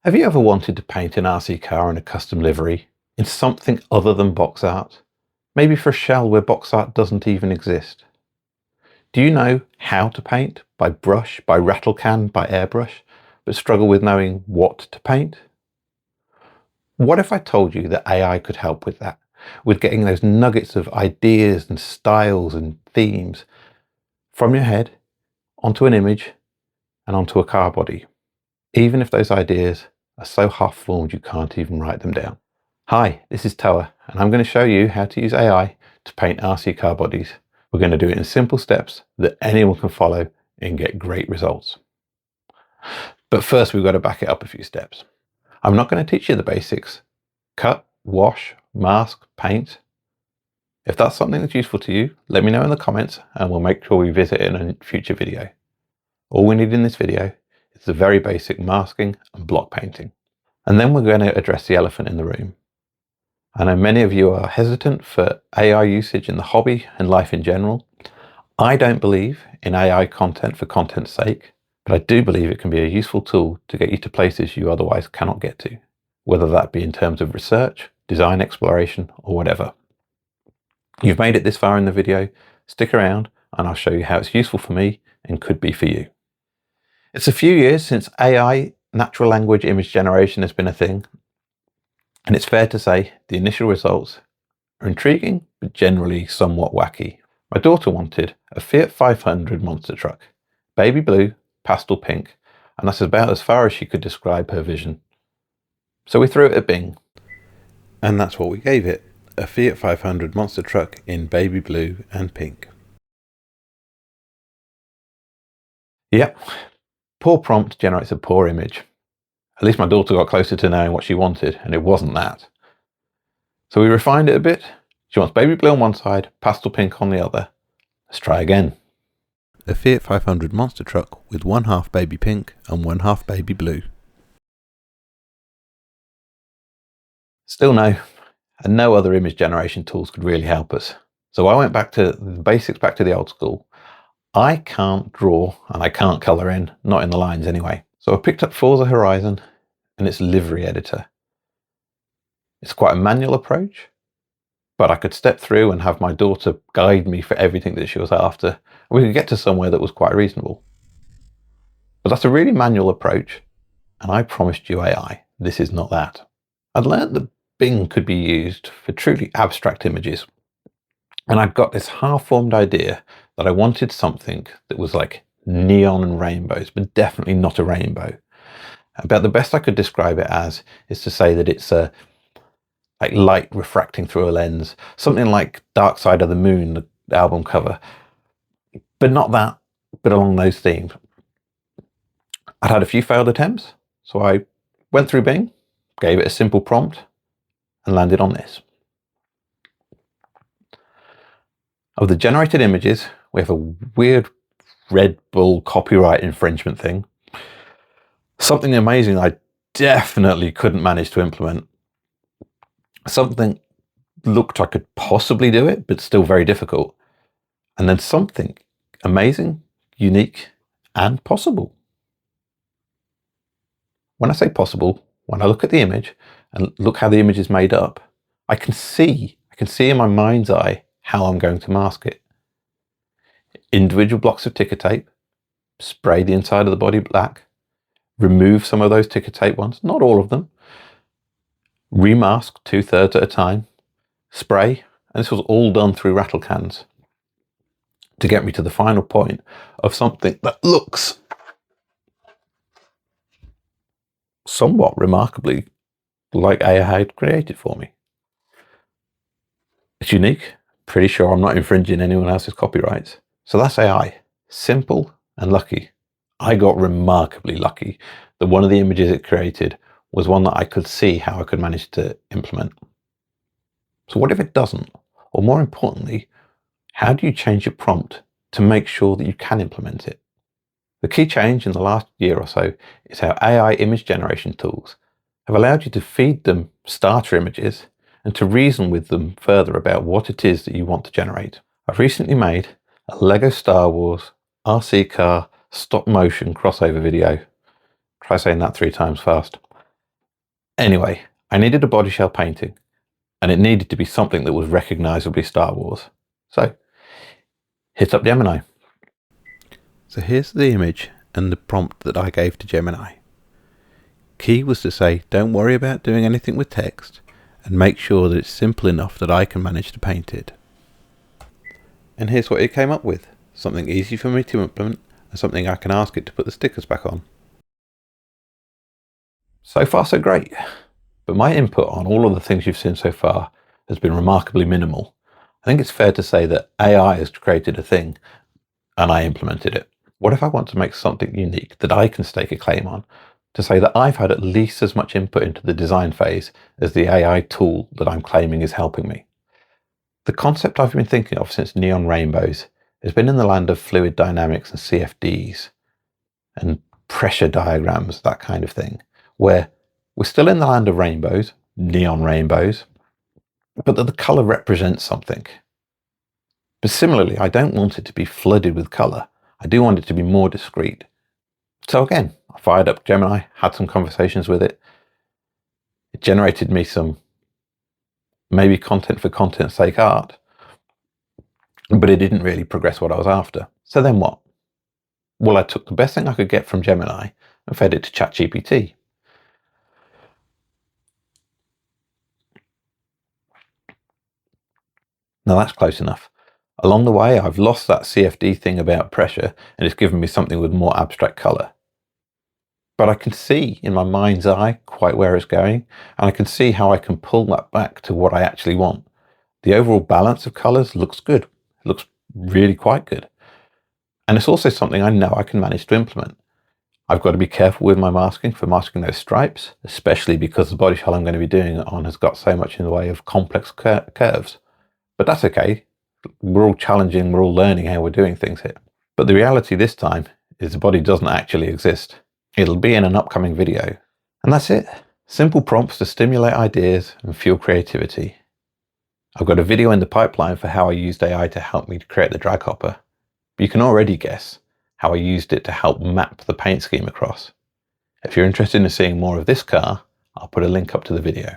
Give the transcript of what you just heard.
Have you ever wanted to paint an RC car in a custom livery in something other than box art? Maybe for a shell where box art doesn't even exist? Do you know how to paint by brush, by rattle can, by airbrush, but struggle with knowing what to paint? What if I told you that AI could help with that, with getting those nuggets of ideas and styles and themes from your head onto an image and onto a car body, even if those ideas are so half-formed you can't even write them down? Hi, this is Toa, and I'm going to show you how to use AI to paint RC car bodies. We're going to do it in simple steps that anyone can follow and get great results. But first, we've got to back it up a few steps. I'm not going to teach you the basics: cut, wash, mask, paint. If that's something that's useful to you, let me know in the comments and we'll make sure we visit it in a future video. All we need in this video is the very basic masking and block painting. And then we're going to address the elephant in the room. I know many of you are hesitant for AI usage in the hobby and life in general. I don't believe in AI content for content's sake, but I do believe it can be a useful tool to get you to places you otherwise cannot get to, whether that be in terms of research, design exploration, or whatever. You've made it this far in the video, stick around and I'll show you how it's useful for me and could be for you. It's a few years since AI, natural language image generation, has been a thing, and it's fair to say the initial results are intriguing but generally somewhat wacky. My daughter wanted a Fiat 500 monster truck, baby blue, pastel pink, and that's about as far as she could describe her vision. So we threw it at Bing, and that's what we gave it: a Fiat 500 monster truck in baby blue and pink. Yep, poor prompt generates a poor image. At least my daughter got closer to knowing what she wanted, and it wasn't that. So we refined it a bit. She wants baby blue on one side, pastel pink on the other. Let's try again. A Fiat 500 monster truck with one half baby pink and one half baby blue. Still no, and no other image generation tools could really help us. So I went back to the basics, back to the old school. I can't draw and I can't colour in, not in the lines anyway. So I picked up Forza Horizon and its livery editor. It's quite a manual approach, but I could step through and have my daughter guide me for everything that she was after, and we could get to somewhere that was quite reasonable. But that's a really manual approach, and I promised you AI. This is not that. I'd learned that Bing could be used for truly abstract images, and I'd got this half-formed idea that I wanted something that was like neon and rainbows, but definitely not a rainbow. About the best I could describe it as is to say that it's like light refracting through a lens, something like Dark Side of the Moon, the album cover, but not that, but along those themes. I'd had a few failed attempts, so I went through Bing, gave it a simple prompt, and landed on this. Of the generated images, we have a weird Red Bull copyright infringement thing. Something amazing I definitely couldn't manage to implement. Something looked I could possibly do it, but still very difficult. And then something amazing, unique, and possible. When I say possible, when I look at the image and look how the image is made up, I can see in my mind's eye how I'm going to mask it. Individual blocks of ticker tape, spray the inside of the body black, remove some of those ticker tape ones, not all of them, remask 2/3 at a time, spray, and this was all done through rattle cans to get me to the final point of something that looks somewhat remarkably like AI had created for me. It's unique. Pretty sure I'm not infringing anyone else's copyrights. So that's AI. Simple and lucky. I got remarkably lucky that one of the images it created was one that I could see how I could manage to implement. So what if it doesn't? Or more importantly, how do you change your prompt to make sure that you can implement it? The key change in the last year or so is how AI image generation tools have allowed you to feed them starter images and to reason with them further about what it is that you want to generate. I've recently made a Lego Star Wars RC car stop motion crossover video. Try saying that 3 times fast. Anyway, I needed a body shell painting, and it needed to be something that was recognisably Star Wars. So, hit up Gemini. So here's the image and the prompt that I gave to Gemini. Key was to say, don't worry about doing anything with text, and make sure that it's simple enough that I can manage to paint it. And here's what it came up with. Something easy for me to implement, and something I can ask it to put the stickers back on. So far so great, but my input on all of the things you've seen so far has been remarkably minimal. I think it's fair to say that AI has created a thing, and I implemented it. What if I want to make something unique that I can stake a claim on, to say that I've had at least as much input into the design phase as the AI tool that I'm claiming is helping me? The concept I've been thinking of since Neon Rainbows has been in the land of fluid dynamics and CFDs and pressure diagrams, that kind of thing, where we're still in the land of rainbows, neon rainbows, but that the colour represents something. But similarly, I don't want it to be flooded with colour. I do want it to be more discrete. So again, I fired up Gemini, had some conversations with it. It generated me some maybe content for content's sake art, but it didn't really progress what I was after. So then what? Well, I took the best thing I could get from Gemini and fed it to ChatGPT. Now that's close enough. Along the way, I've lost that CFD thing about pressure, and it's given me something with more abstract colour. But I can see in my mind's eye quite where it's going, and I can see how I can pull that back to what I actually want. The overall balance of colours looks good. It looks really quite good. And it's also something I know I can manage to implement. I've got to be careful with my masking for masking those stripes, especially because the body shell I'm going to be doing it on has got so much in the way of complex curves. But that's okay. We're all challenging, we're all learning how we're doing things here. But the reality this time is the body doesn't actually exist. It'll be in an upcoming video. And that's it. Simple prompts to stimulate ideas and fuel creativity. I've got a video in the pipeline for how I used AI to help me to create the drag hopper. But you can already guess how I used it to help map the paint scheme across. If you're interested in seeing more of this car, I'll put a link up to the video.